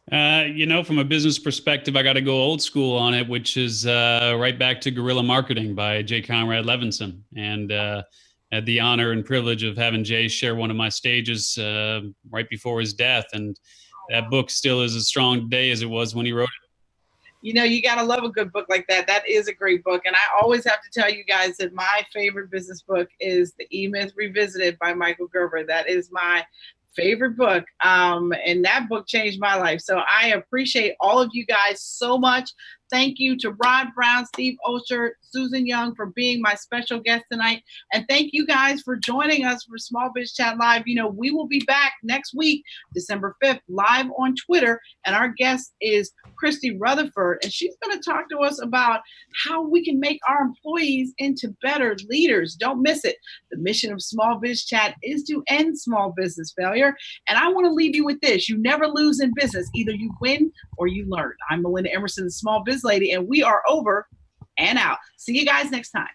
From a business perspective, I got to go old school on it, which is right back to Guerrilla Marketing by J. Conrad Levinson. And had the honor and privilege of having Jay share one of my stages right before his death. And that book still is as strong today as it was when he wrote it. You got to love a good book like that. That is a great book. And I always have to tell you guys that my favorite business book is The E-Myth Revisited by Michael Gerber. That is my favorite book. And that book changed my life. So I appreciate all of you guys so much. Thank you to Rod Brown, Steve Olsher, Susan Young for being my special guest tonight. And thank you guys for joining us for Small Biz Chat Live. We will be back next week, December 5th, live on Twitter. And our guest is Christy Rutherford. And she's going to talk to us about how we can make our employees into better leaders. Don't miss it. The mission of Small Biz Chat is to end small business failure. And I want to leave you with this. You never lose in business. Either you win or you learn. I'm Melinda Emerson, the Small Biz Lady, and we are over and out. See you guys next time.